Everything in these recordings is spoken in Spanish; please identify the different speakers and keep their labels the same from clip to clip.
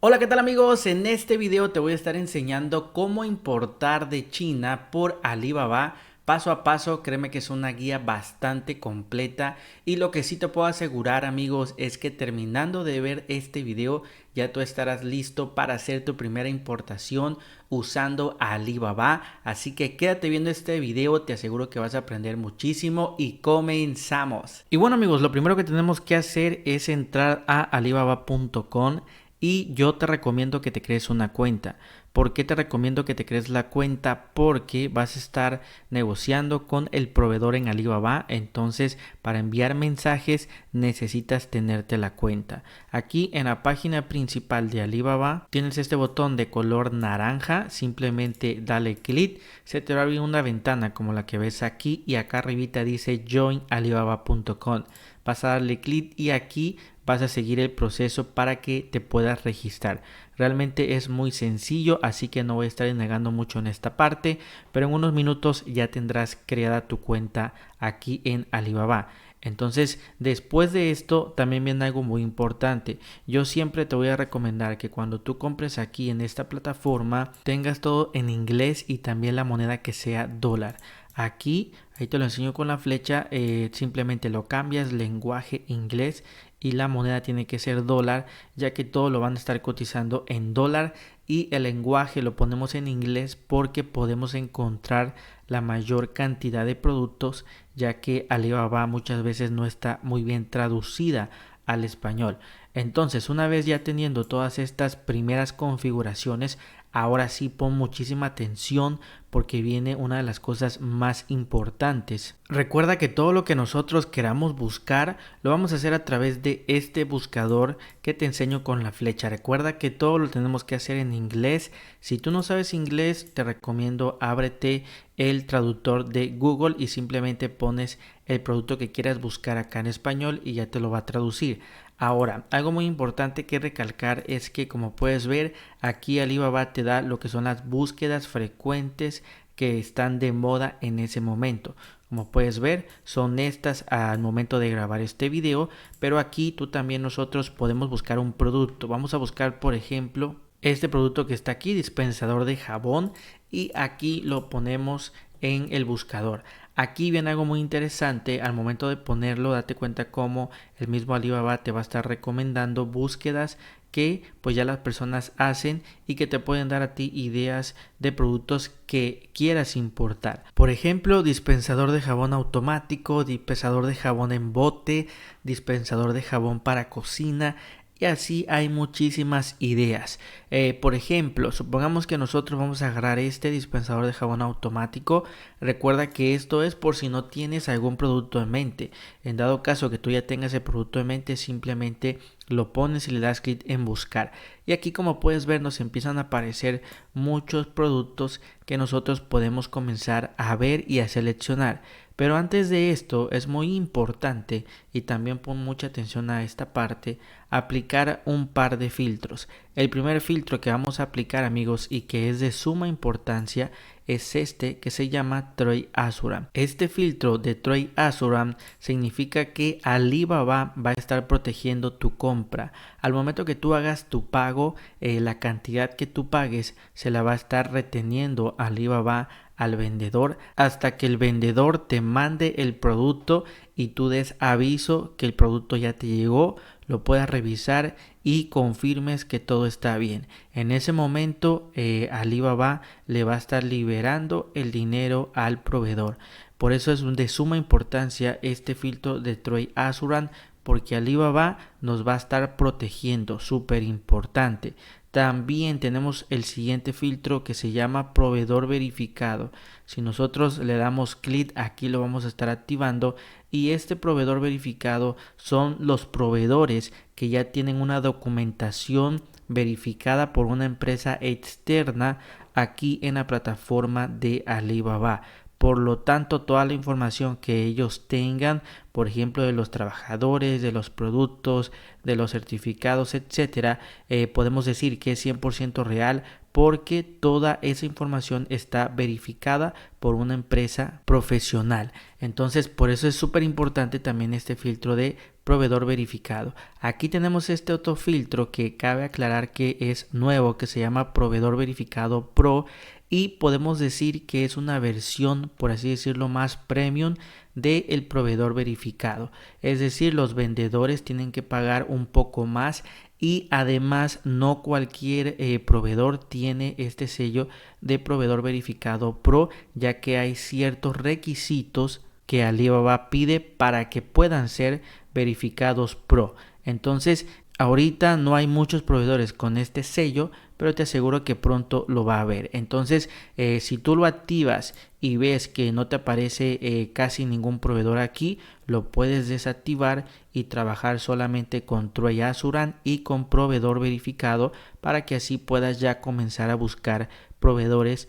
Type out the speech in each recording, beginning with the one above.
Speaker 1: Hola, ¿qué tal amigos? En este video te voy a estar enseñando cómo importar de China por Alibaba paso a paso. Créeme que es una guía bastante completa y lo que sí te puedo asegurar amigos es que terminando de ver este video ya tú estarás listo para hacer tu primera importación usando Alibaba. Así que quédate viendo este video, te aseguro que vas a aprender muchísimo y comenzamos. Y bueno amigos, lo primero que tenemos que hacer es entrar a alibaba.com y yo te recomiendo que te crees una cuenta. ¿Por qué te recomiendo que te crees la cuenta? Porque vas a estar negociando con el proveedor en Alibaba. Entonces, para enviar mensajes necesitas tenerte la cuenta. Aquí en la página principal de Alibaba tienes este botón de color naranja. Simplemente dale clic. Se te va a abrir una ventana como la que ves aquí y acá arribita dice joinalibaba.com. Vas a darle clic y aquí vas a seguir el proceso para que te puedas registrar. Realmente es muy sencillo, así que no voy a estar negando mucho en esta parte, pero en unos minutos ya tendrás creada tu cuenta aquí en Alibaba. Entonces, después de esto, también viene algo muy importante. Yo siempre te voy a recomendar que cuando tú compres aquí en esta plataforma, tengas todo en inglés y también la moneda que sea dólar. Aquí, ahí te lo enseño con la flecha, simplemente lo cambias, lenguaje inglés y la moneda tiene que ser dólar, ya que todo lo van a estar cotizando en dólar y el lenguaje lo ponemos en inglés porque podemos encontrar la mayor cantidad de productos, ya que Alibaba muchas veces no está muy bien traducida al español. Entonces, una vez ya teniendo todas estas primeras configuraciones, ahora sí pon muchísima atención porque viene una de las cosas más importantes. Recuerda que todo lo que nosotros queramos buscar lo vamos a hacer a través de este buscador que te enseño con la flecha. Recuerda que todo lo tenemos que hacer en inglés. Si tú no sabes inglés, te recomiendo ábrete el traductor de Google y simplemente pones el producto que quieras buscar acá en español y ya te lo va a traducir. Ahora, algo muy importante que recalcar es que como puedes ver, aquí Alibaba te da lo que son las búsquedas frecuentes que están de moda en ese momento. Como puedes ver, son estas al momento de grabar este video, pero aquí tú también nosotros podemos buscar un producto. Vamos a buscar, por ejemplo, este producto que está aquí, dispensador de jabón, y aquí lo ponemos en el buscador. Aquí viene algo muy interesante. Al momento de ponerlo, date cuenta cómo el mismo Alibaba te va a estar recomendando búsquedas que pues ya las personas hacen y que te pueden dar a ti ideas de productos que quieras importar. Por ejemplo, dispensador de jabón automático, dispensador de jabón en bote, dispensador de jabón para cocina. Y así hay muchísimas ideas. Por ejemplo, supongamos que nosotros vamos a agarrar este dispensador de jabón automático. Recuerda que esto es por si no tienes algún producto en mente. En dado caso que tú ya tengas el producto en mente, simplemente lo pones y le das clic en buscar. Y aquí como puedes ver nos empiezan a aparecer muchos productos que nosotros podemos comenzar a ver y a seleccionar. Pero antes de esto es muy importante, y también pon mucha atención a esta parte, aplicar un par de filtros. El primer filtro que vamos a aplicar amigos y que es de suma importancia es este que se llama Troy Asuram. Este filtro de Troy Asuram significa que Alibaba va a estar protegiendo tu compra. Al momento que tú hagas tu pago, la cantidad que tú pagues se la va a estar reteniendo Alibaba al vendedor hasta que el vendedor te mande el producto y tú des aviso que el producto ya te llegó, lo puedas revisar y confirmes que todo está bien. En ese momento Alibaba le va a estar liberando el dinero al proveedor. Por eso es de suma importancia este filtro de Troy Asuran, porque Alibaba nos va a estar protegiendo, súper importante. También tenemos el siguiente filtro que se llama proveedor verificado. Si nosotros le damos clic aquí lo vamos a estar activando, y este proveedor verificado son los proveedores que ya tienen una documentación verificada por una empresa externa aquí en la plataforma de Alibaba. Por lo tanto, toda la información que ellos tengan por ejemplo, de los trabajadores, de los productos, de los certificados, etcétera, podemos decir que es 100% real porque toda esa información está verificada por una empresa profesional. Entonces, por eso es súper importante también este filtro de proveedor verificado. Aquí tenemos este otro filtro que cabe aclarar que es nuevo, que se llama proveedor verificado Pro, y podemos decir que es una versión, por así decirlo, más premium del proveedor verificado. Es decir, los vendedores tienen que pagar un poco más y además no cualquier proveedor tiene este sello de proveedor verificado Pro, ya que hay ciertos requisitos que Alibaba pide para que puedan ser verificados Pro. Entonces, ahorita no hay muchos proveedores con este sello, pero te aseguro que pronto lo va a haber. Entonces, si tú lo activas y ves que no te aparece casi ningún proveedor aquí, lo puedes desactivar y trabajar solamente con True Assurance y con proveedor verificado para que así puedas ya comenzar a buscar proveedores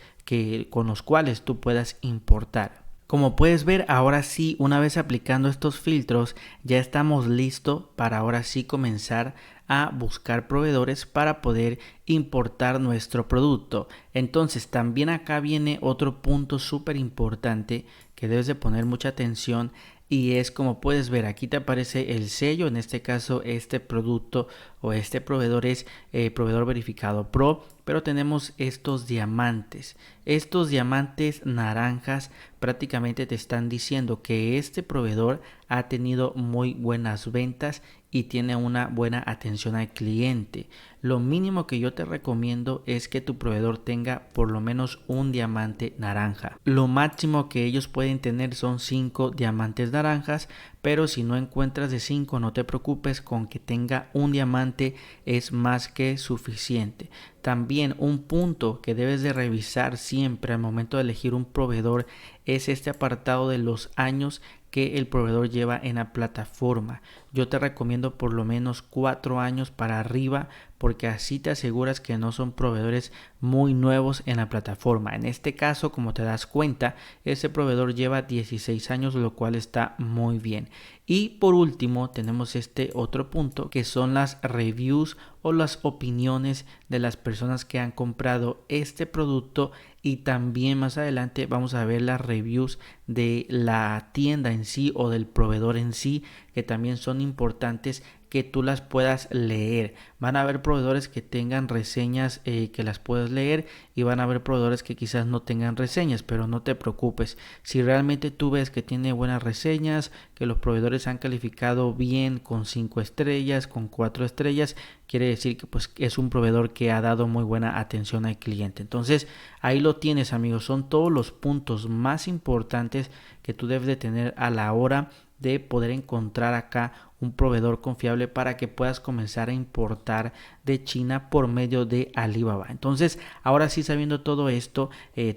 Speaker 1: con los cuales tú puedas importar. Como puedes ver, ahora sí, una vez aplicando estos filtros, ya estamos listos para ahora sí comenzar a buscar proveedores para poder importar nuestro producto. Entonces, también acá viene otro punto súper importante que debes de poner mucha atención. Y es como puedes ver, aquí te aparece el sello, en este caso este producto o este proveedor es proveedor verificado Pro, pero tenemos estos diamantes. Estos diamantes naranjas prácticamente te están diciendo que este proveedor ha tenido muy buenas ventas y tiene una buena atención al cliente. Lo mínimo que yo te recomiendo es que tu proveedor tenga por lo menos un diamante naranja. Lo máximo que ellos pueden tener son 5 diamantes naranjas, pero si no encuentras de 5 no te preocupes, con que tenga un diamante es más que suficiente. También un punto que debes de revisar siempre al momento de elegir un proveedor es este apartado de los años que el proveedor lleva en la plataforma. Yo te recomiendo por lo menos 4 años para arriba, porque así te aseguras que no son proveedores muy nuevos en la plataforma. En este caso, como te das cuenta, ese proveedor lleva 16 años, lo cual está muy bien. Y por último tenemos este otro punto que son las reviews o las opiniones de las personas que han comprado este producto, y también más adelante vamos a ver las reviews de la tienda en sí o del proveedor en sí, que también son importantes que tú las puedas leer. Van a haber proveedores que tengan reseñas que las puedes leer, y van a haber proveedores que quizás no tengan reseñas, pero no te preocupes. Si realmente tú ves que tiene buenas reseñas, que los proveedores han calificado bien con 5 estrellas, con 4 estrellas, quiere decir que pues es un proveedor que ha dado muy buena atención al cliente. Entonces ahí lo tienes, amigos, son todos los puntos más importantes que tú debes de tener a la hora de poder encontrar acá un proveedor confiable para que puedas comenzar a importar de China por medio de Alibaba. Entonces, ahora sí, sabiendo todo esto,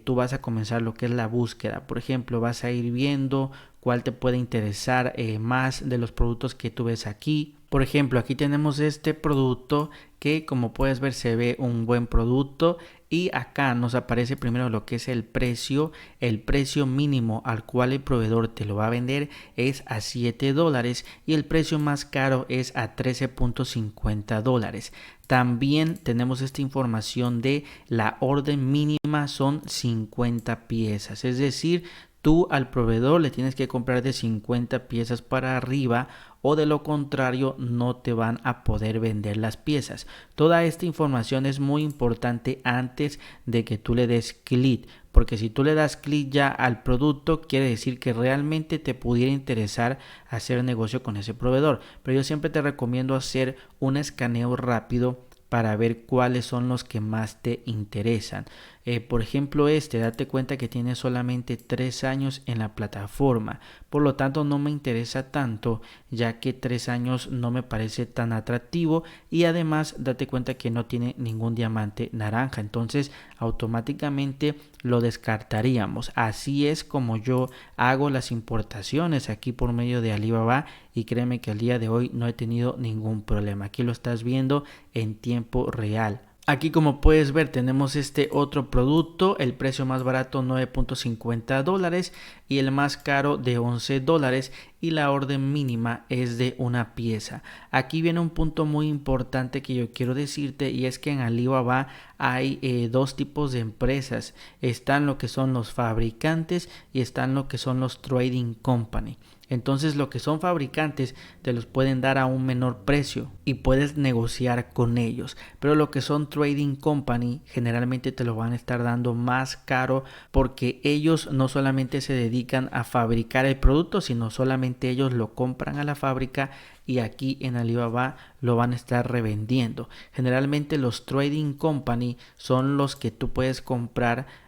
Speaker 1: tú vas a comenzar lo que es la búsqueda. Por ejemplo, vas a ir viendo cuál te puede interesar más de los productos que tú ves aquí. Por ejemplo, aquí tenemos este producto que, como puedes ver, se ve un buen producto, y acá nos aparece primero lo que es el precio. El precio mínimo al cual el proveedor te lo va a vender es a $7 y el precio más caro es a $13.50. También tenemos esta información de la orden mínima son 50 piezas, es decir, tú al proveedor le tienes que comprar de 50 piezas para arriba, o de lo contrario no te van a poder vender las piezas. Toda esta información es muy importante antes de que tú le des clic, porque si tú le das clic ya al producto, quiere decir que realmente te pudiera interesar hacer negocio con ese proveedor. Pero yo siempre te recomiendo hacer un escaneo rápido para ver cuáles son los que más te interesan. Por ejemplo, date cuenta que tiene solamente 3 años en la plataforma, por lo tanto no me interesa tanto, ya que 3 años no me parece tan atractivo, y además date cuenta que no tiene ningún diamante naranja, entonces automáticamente lo descartaríamos. Así es como yo hago las importaciones aquí por medio de Alibaba, y créeme que al día de hoy no he tenido ningún problema. Aquí lo estás viendo en tiempo real. Aquí como puedes ver tenemos este otro producto, el precio más barato $9.50 y el más caro de $11 y la orden mínima es de una pieza. Aquí viene un punto muy importante que yo quiero decirte y es que en Alibaba hay dos tipos de empresas. Están lo que son los fabricantes y están lo que son los trading company. Entonces lo que son fabricantes te los pueden dar a un menor precio y puedes negociar con ellos. Pero lo que son trading company generalmente te lo van a estar dando más caro porque ellos no solamente se dedican a fabricar el producto, sino solamente ellos lo compran a la fábrica y aquí en Alibaba lo van a estar revendiendo. Generalmente los trading company son los que tú puedes comprar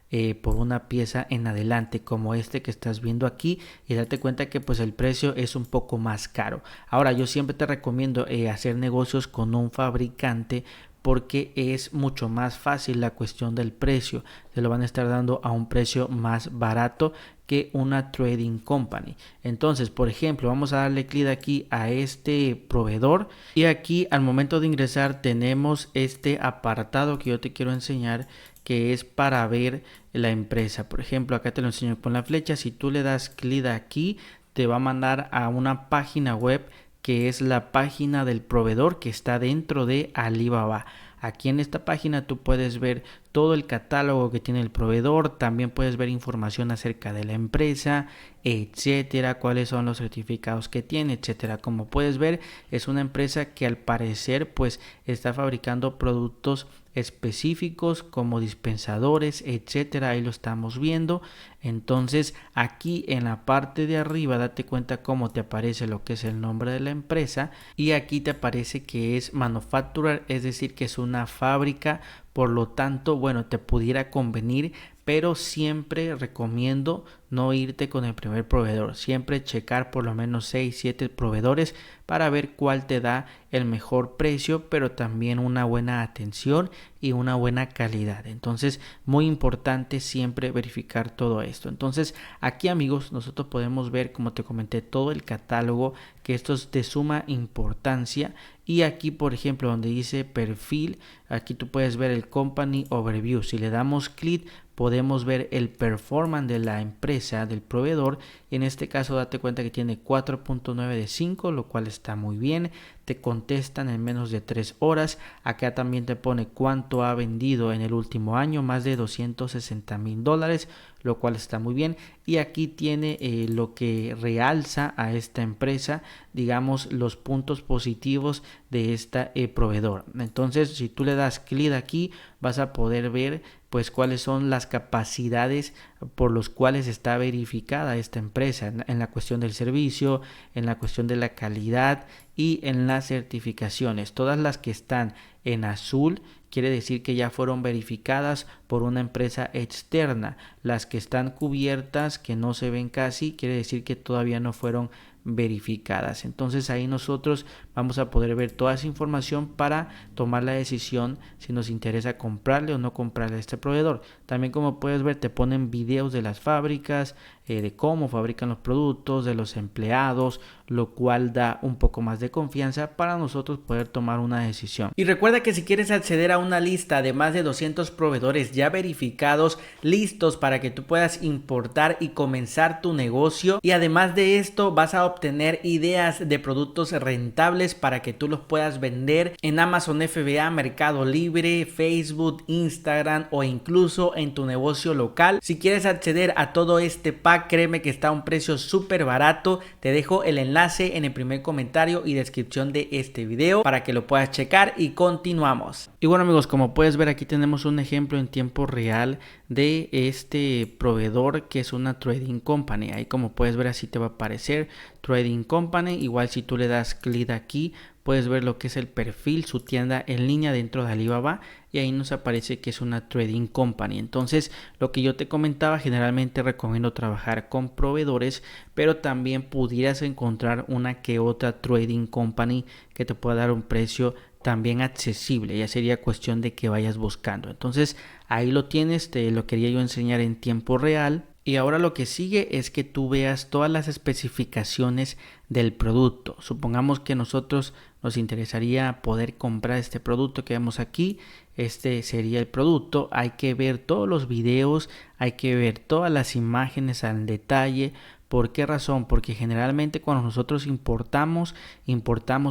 Speaker 1: por una pieza en adelante, como este que estás viendo aquí, y date cuenta que pues el precio es un poco más caro. Ahora yo siempre te recomiendo hacer negocios con un fabricante porque es mucho más fácil la cuestión del precio. Te lo van a estar dando a un precio más barato que una trading company. Entonces, por ejemplo, vamos a darle clic aquí a este proveedor y aquí al momento de ingresar tenemos este apartado que yo te quiero enseñar, que es para ver la empresa. Por ejemplo, acá te lo enseño con la flecha. Si tú le das clic aquí, te va a mandar a una página web que es la página del proveedor que está dentro de Alibaba. Aquí en esta página tú puedes ver todo el catálogo que tiene el proveedor, también puedes ver información acerca de la empresa, etcétera, cuáles son los certificados que tiene, etcétera. Como puedes ver, es una empresa que al parecer pues está fabricando productos específicos como dispensadores, etcétera. Ahí lo estamos viendo. Entonces aquí en la parte de arriba date cuenta cómo te aparece lo que es el nombre de la empresa y aquí te aparece que es manufacturer, es decir que es una fábrica. Por lo tanto, bueno, te pudiera convenir, pero siempre recomiendo no irte con el primer proveedor. Siempre checar por lo menos 6-7 proveedores para ver cuál te da el mejor precio, pero también una buena atención y una buena calidad. Entonces, muy importante siempre verificar todo esto. Entonces, aquí amigos, nosotros podemos ver, como te comenté, todo el catálogo, que esto es de suma importancia. Y aquí, por ejemplo, donde dice perfil, aquí tú puedes ver el company overview. Si le damos clic, podemos ver el performance de la empresa, del proveedor. En este caso date cuenta que tiene 4.9 de 5, lo cual está muy bien. Te contestan en menos de 3 horas. Acá también te pone cuánto ha vendido en el último año, más de $260,000, lo cual está muy bien. Y aquí tiene lo que realza a esta empresa, digamos, los puntos positivos de este proveedor. Entonces, si tú le das clic aquí, vas a poder ver pues cuáles son las capacidades por los cuales está verificada esta empresa en la cuestión del servicio, en la cuestión de la calidad y en las certificaciones. Todas las que están en azul quiere decir que ya fueron verificadas por una empresa externa. Las que están cubiertas, que no se ven casi, quiere decir que todavía no fueron verificadas. Entonces ahí nosotros vamos a poder ver toda esa información para tomar la decisión si nos interesa comprarle o no comprarle a este proveedor. También, como puedes ver, te ponen videos de las fábricas, de cómo fabrican los productos, de los empleados, lo cual da un poco más de confianza para nosotros poder tomar una decisión. Y recuerda que si quieres acceder a una lista de más de 200 proveedores ya verificados, listos para que tú puedas importar y comenzar tu negocio, y además de esto vas a obtener ideas de productos rentables para que tú los puedas vender en Amazon FBA, Mercado Libre, Facebook, Instagram o incluso en tu negocio local. Si quieres acceder a todo este pack, créeme que está a un precio súper barato. Te dejo el enlace en el primer comentario y descripción de este video para que lo puedas checar y continuamos. Y bueno amigos, como puedes ver aquí tenemos un ejemplo en tiempo real de este proveedor que es una trading company. Ahí como puedes ver así te va a aparecer trading company. Igual si tú le das clic aquí puedes ver lo que es el perfil, su tienda en línea dentro de Alibaba y ahí nos aparece que es una trading company. Entonces lo que yo te comentaba, generalmente recomiendo trabajar con proveedores, pero también pudieras encontrar una que otra trading company que te pueda dar un precio también accesible. Ya sería cuestión de que vayas buscando. Entonces ahí lo tienes, te lo quería yo enseñar en tiempo real. Y ahora lo que sigue es que tú veas todas las especificaciones del producto. Supongamos que nosotros nos interesaría poder comprar este producto que vemos aquí. Este sería el producto. Hay que ver todos los videos, hay que ver todas las imágenes al detalle. ¿Por qué razón? Porque generalmente cuando nosotros importamos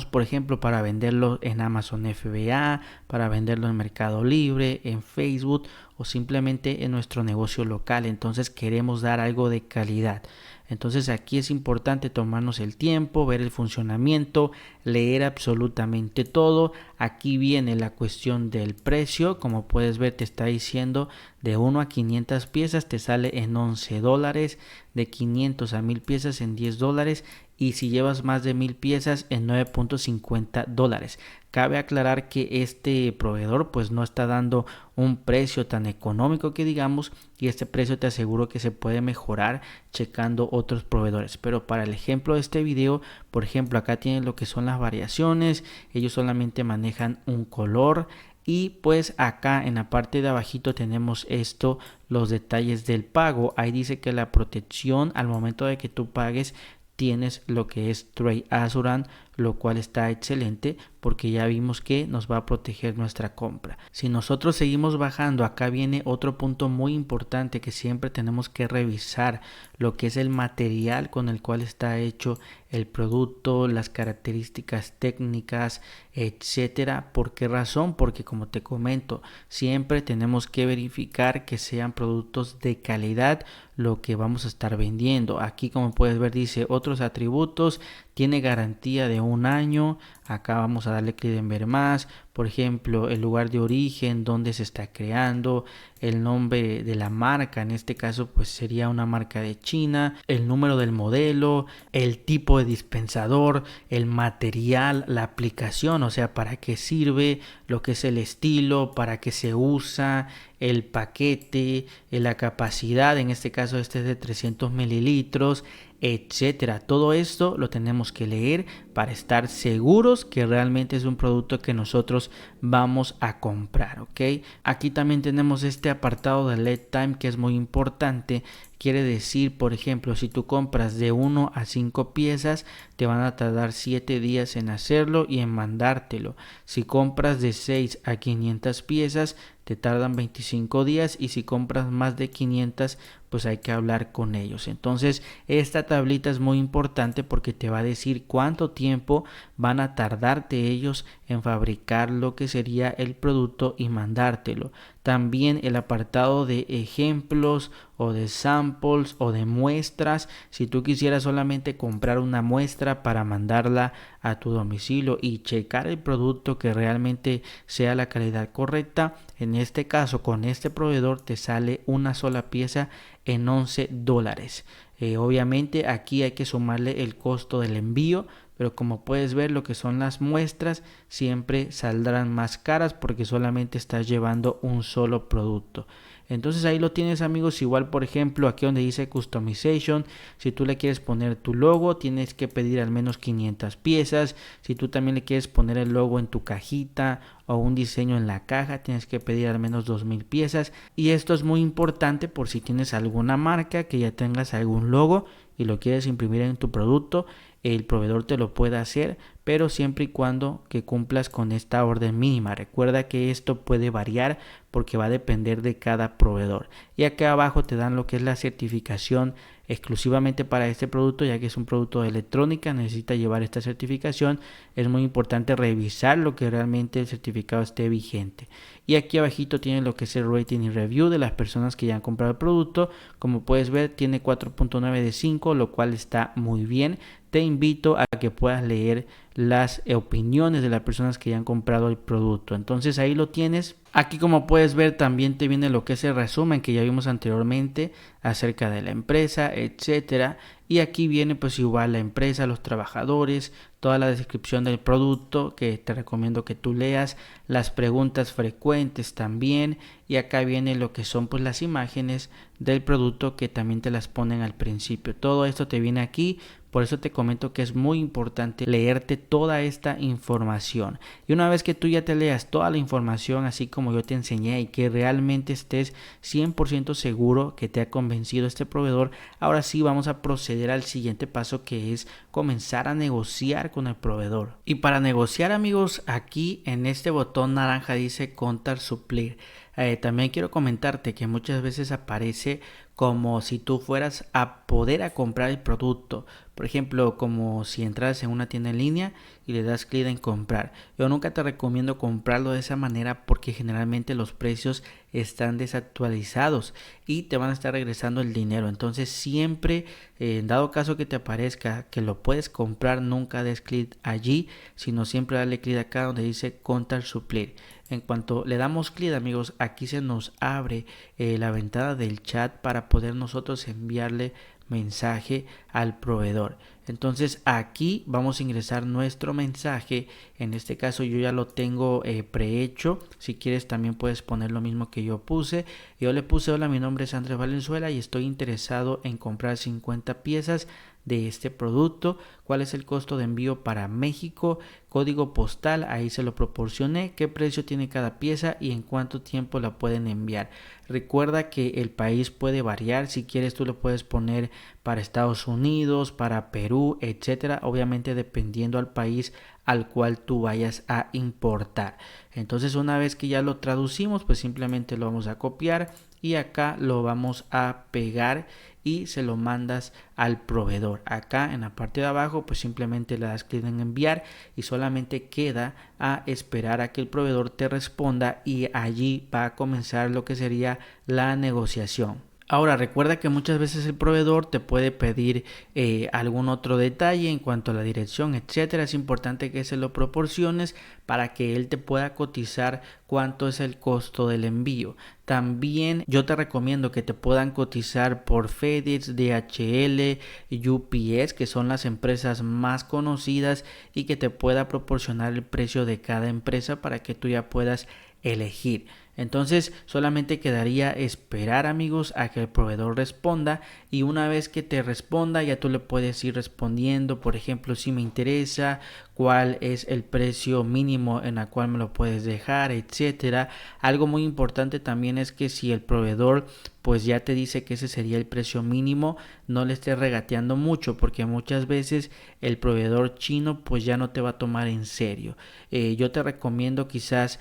Speaker 1: por ejemplo para venderlo en Amazon FBA, para venderlo en Mercado Libre, en Facebook o simplemente en nuestro negocio local. Entonces queremos dar algo de calidad. Entonces aquí es importante tomarnos el tiempo, ver el funcionamiento, leer absolutamente todo. Aquí viene la cuestión del precio. Como puedes ver, te está diciendo de 1 a 500 piezas te sale en $11, de 500 a 1000 piezas en $10 y si llevas más de 1000 piezas en $9.50. Cabe aclarar que este proveedor pues no está dando un precio tan económico que digamos, y este precio te aseguro que se puede mejorar checando otros proveedores. Pero para el ejemplo de este video, por ejemplo, acá tienen lo que son las variaciones. Ellos solamente manejan un color. Y pues acá en la parte de abajito tenemos esto, los detalles del pago. Ahí dice que la protección al momento de que tú pagues tienes lo que es Trade Assurance, lo cual está excelente porque ya vimos que nos va a proteger nuestra compra. Si nosotros seguimos bajando, acá viene otro punto muy importante que siempre tenemos que revisar, lo que es el material con el cual está hecho el producto, las características técnicas, etcétera. ¿Por qué razón? Porque como te comento, siempre tenemos que verificar que sean productos de calidad lo que vamos a estar vendiendo. Aquí como puedes ver dice otros atributos, tiene garantía de 1 año. Acá vamos a darle clic en ver más. Por ejemplo, el lugar de origen, donde se está creando, el nombre de la marca, en este caso pues sería una marca de China, el número del modelo, el tipo de dispensador, el material, la aplicación, o sea, para qué sirve, lo que es el estilo, para qué se usa, el paquete, la capacidad, en este caso este es de 300 mililitros, etcétera. Todo esto lo tenemos que leer para estar seguros que realmente es un producto que nosotros vamos a comprar, ¿ok? Aquí también tenemos este apartado de lead time que es muy importante. Quiere decir, por ejemplo, si tú compras de 1 a 5 piezas, te van a tardar 7 días en hacerlo y en mandártelo. Si compras de 6 a 500 piezas, te tardan 25 días y si compras más de 500, pues hay que hablar con ellos. Entonces, esta tablita es muy importante porque te va a decir cuánto tiempo van a tardarte ellos en fabricar lo que sería el producto y mandártelo. También el apartado de ejemplos o de samples o de muestras. Si tú quisieras solamente comprar una muestra para mandarla a tu domicilio y checar el producto que realmente sea la calidad correcta, en este caso con este proveedor te sale una sola pieza en $11. Obviamente aquí hay que sumarle el costo del envío, pero como puedes ver lo que son las muestras siempre saldrán más caras porque solamente estás llevando un solo producto. Entonces ahí lo tienes, amigos. Igual, por ejemplo, aquí donde dice Customization, si tú le quieres poner tu logo, tienes que pedir al menos 500 piezas. Si tú también le quieres poner el logo en tu cajita o un diseño en la caja, tienes que pedir al menos 2000 piezas. Y esto es muy importante por si tienes alguna marca que ya tengas algún logo y lo quieres imprimir en tu producto, el proveedor te lo puede hacer, pero siempre y cuando que cumplas con esta orden mínima. Recuerda que esto puede variar porque va a depender de cada proveedor. Y acá abajo te dan lo que es la certificación exclusivamente para este producto, ya que es un producto de electrónica, necesita llevar esta certificación. Es muy importante revisar lo que realmente el certificado esté vigente. Y aquí abajito tiene lo que es el rating y review de las personas que ya han comprado el producto. Como puedes ver, tiene 4.9 de 5, lo cual está muy bien. Te invito a que puedas leer las opiniones de las personas que ya han comprado el producto. Entonces ahí lo tienes. Aquí, como puedes ver, también te viene lo que es el resumen que ya vimos anteriormente acerca de la empresa, etcétera. Y aquí viene pues igual la empresa, los trabajadores, toda la descripción del producto que te recomiendo que tú leas, las preguntas frecuentes también, y acá viene lo que son pues las imágenes del producto que también te las ponen al principio. Todo esto te viene aquí. Por eso te comento que es muy importante leerte toda esta información. Y una vez que tú ya te leas toda la información así como yo te enseñé y que realmente estés 100% seguro que te ha convencido este proveedor, ahora sí vamos a proceder al siguiente paso, que es comenzar a negociar con el proveedor. Y para negociar, amigos, aquí en este botón naranja dice contar suplir. También quiero comentarte que muchas veces aparece como si tú fueras a poder a comprar el producto. Por ejemplo, como si entras en una tienda en línea y le das clic en comprar. Yo nunca te recomiendo comprarlo de esa manera porque generalmente los precios están desactualizados y te van a estar regresando el dinero. Entonces siempre, en dado caso que te aparezca que lo puedes comprar, nunca des clic allí, sino siempre dale clic acá donde dice contar suplir. En cuanto le damos clic, amigos, aquí se nos abre la ventana del chat para poder nosotros enviarle mensaje al proveedor. Entonces aquí vamos a ingresar nuestro mensaje. En este caso yo ya lo tengo prehecho. Si quieres también puedes poner lo mismo que yo puse. Yo le puse: hola, mi nombre es Andrés Valenzuela y estoy interesado en comprar 50 piezas de este producto. ¿Cuál es el costo de envío para México? Código postal, ahí se lo proporcioné. ¿Qué precio tiene cada pieza y en cuánto tiempo la pueden enviar? Recuerda que el país puede variar. Si quieres tú lo puedes poner para Estados Unidos, para Perú, etcétera, obviamente dependiendo al país al cual tú vayas a importar. Entonces, una vez que ya lo traducimos, pues simplemente lo vamos a copiar y acá lo vamos a pegar y se lo mandas al proveedor. Acá en la parte de abajo pues simplemente le das clic en enviar y solamente queda a esperar a que el proveedor te responda y allí va a comenzar lo que sería la negociación. Ahora recuerda que muchas veces el proveedor te puede pedir algún otro detalle en cuanto a la dirección, etcétera. Es importante que se lo proporciones para que él te pueda cotizar cuánto es el costo del envío. También yo te recomiendo que te puedan cotizar por FedEx, DHL, UPS, que son las empresas más conocidas, y que te pueda proporcionar el precio de cada empresa para que tú ya puedas elegir. Entonces solamente quedaría esperar, amigos, a que el proveedor responda, y una vez que te responda ya tú le puedes ir respondiendo, por ejemplo, si me interesa, cuál es el precio mínimo en el cual me lo puedes dejar, etcétera. Algo muy importante también es que si el proveedor pues ya te dice que ese sería el precio mínimo, no le estés regateando mucho, porque muchas veces el proveedor chino pues ya no te va a tomar en serio. Yo te recomiendo quizás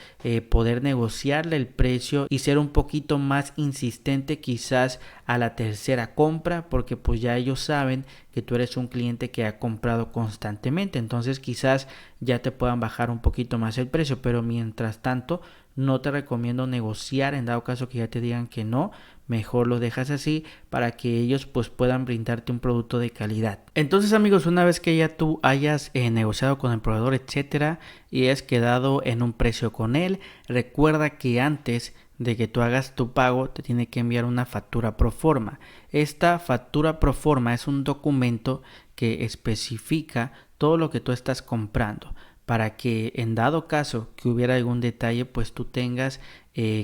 Speaker 1: poder negociarle el precio y ser un poquito más insistente quizás a la tercera compra, porque pues ya ellos saben que tú eres un cliente que ha comprado constantemente, entonces quizás ya te puedan bajar un poquito más el precio, pero mientras tanto no te recomiendo negociar. En dado caso que ya te digan que no, mejor lo dejas así para que ellos pues puedan brindarte un producto de calidad. Entonces, amigos, una vez que ya tú hayas negociado con el proveedor, etcétera, y has quedado en un precio con él, recuerda que antes de que tú hagas tu pago te tiene que enviar una factura pro forma. Esta factura pro forma es un documento que especifica todo lo que tú estás comprando, para que en dado caso que hubiera algún detalle pues tú tengas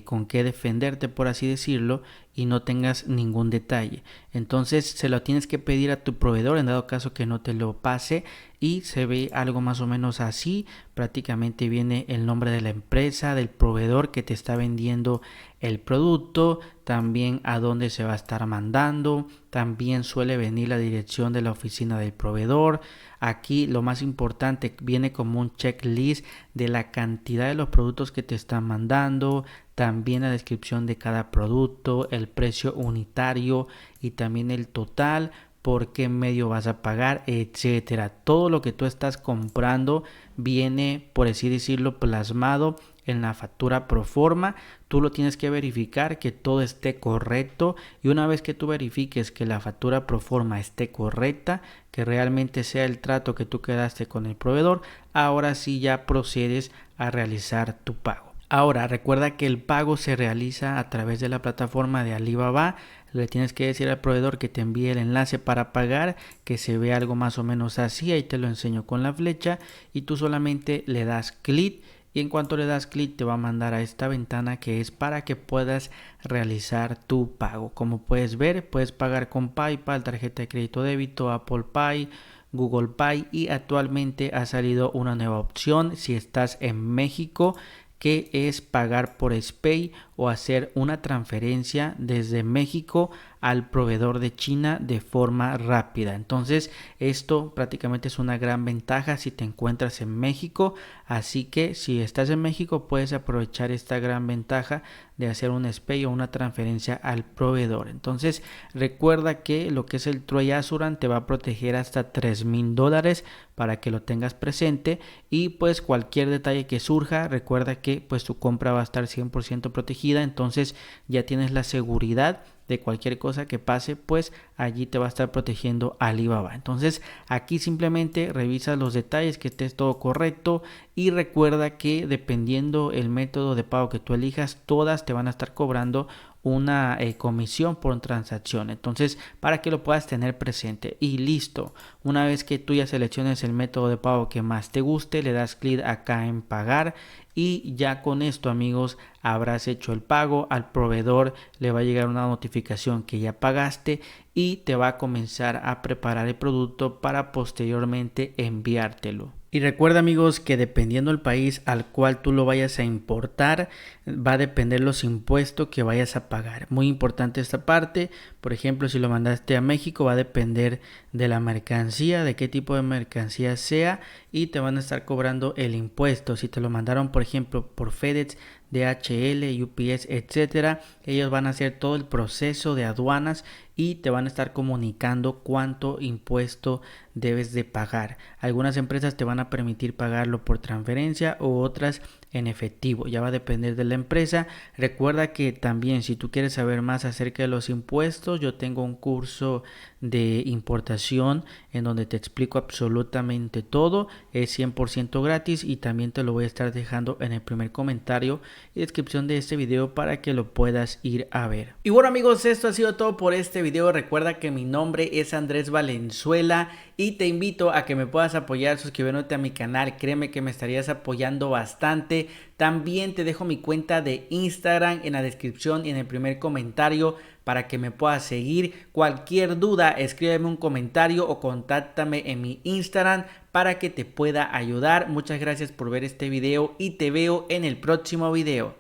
Speaker 1: con qué defenderte, por así decirlo, y no tengas ningún detalle. Entonces se lo tienes que pedir a tu proveedor en dado caso que no te lo pase, y se ve algo más o menos así. Prácticamente viene el nombre de la empresa, del proveedor que te está vendiendo el producto, también a dónde se va a estar mandando, también suele venir la dirección de la oficina del proveedor. Aquí lo más importante, viene como un checklist de la cantidad de los productos que te están mandando, también la descripción de cada producto, el precio unitario y también el total, por qué medio vas a pagar, etcétera. Todo lo que tú estás comprando viene, por así decirlo, plasmado en la factura pro forma. Tú lo tienes que verificar que todo esté correcto, y una vez que tú verifiques que la factura pro forma esté correcta, que realmente sea el trato que tú quedaste con el proveedor, ahora sí ya procedes a realizar tu pago. Ahora recuerda que el pago se realiza a través de la plataforma de Alibaba. Le tienes que decir al proveedor que te envíe el enlace para pagar, que se ve algo más o menos así. Ahí te lo enseño con la flecha y tú solamente le das clic, y en cuanto le das clic te va a mandar a esta ventana que es para que puedas realizar tu pago. Como puedes ver, puedes pagar con PayPal, tarjeta de crédito débito, Apple Pay, Google Pay, y actualmente ha salido una nueva opción si estás en México, que es pagar por SPAY o hacer una transferencia desde México al proveedor de China de forma rápida. Entonces esto prácticamente es una gran ventaja si te encuentras en México, así que si estás en México puedes aprovechar esta gran ventaja de hacer un SPAY o una transferencia al proveedor. Entonces recuerda que lo que es el Troy Assurance te va a proteger hasta $3,000 para que lo tengas presente, y pues cualquier detalle que surja, recuerda que pues tu compra va a estar 100% protegida. Entonces ya tienes la seguridad de cualquier cosa que pase, pues allí te va a estar protegiendo Alibaba. Entonces aquí simplemente revisa los detalles, que esté todo correcto, y recuerda que dependiendo el método de pago que tú elijas, todas te van a estar cobrando una comisión por transacción. Entonces para que lo puedas tener presente, y listo. Una vez que tú ya selecciones el método de pago que más te guste, le das clic acá en pagar, y ya con esto, amigos, habrás hecho el pago. Al proveedor le va a llegar una notificación que ya pagaste y te va a comenzar a preparar el producto para posteriormente enviártelo. Y recuerda, amigos, que dependiendo del país al cual tú lo vayas a importar, va a depender los impuestos que vayas a pagar. Muy importante esta parte. Por ejemplo, si lo mandaste a México, va a depender de la mercancía, de qué tipo de mercancía sea, y te van a estar cobrando el impuesto. Si te lo mandaron, por ejemplo, por FedEx, DHL, UPS, etcétera, ellos van a hacer todo el proceso de aduanas y te van a estar comunicando cuánto impuesto debes de pagar. Algunas empresas te van a permitir pagarlo por transferencia u otras en efectivo. Ya va a depender de la empresa. Recuerda que también, si tú quieres saber más acerca de los impuestos, yo tengo un curso de importación en donde te explico absolutamente todo. Es 100% gratis, y también te lo voy a estar dejando en el primer comentario y descripción de este video para que lo puedas ir a ver. Y bueno, amigos, esto ha sido todo por este video. Recuerda que mi nombre es Andrés Valenzuela y te invito a que me puedas apoyar suscribiéndote a mi canal. Créeme que me estarías apoyando bastante. También te dejo mi cuenta de Instagram en la descripción y en el primer comentario para que me puedas seguir. Cualquier duda, escríbeme un comentario o contáctame en mi Instagram para que te pueda ayudar. Muchas gracias por ver este video y te veo en el próximo video.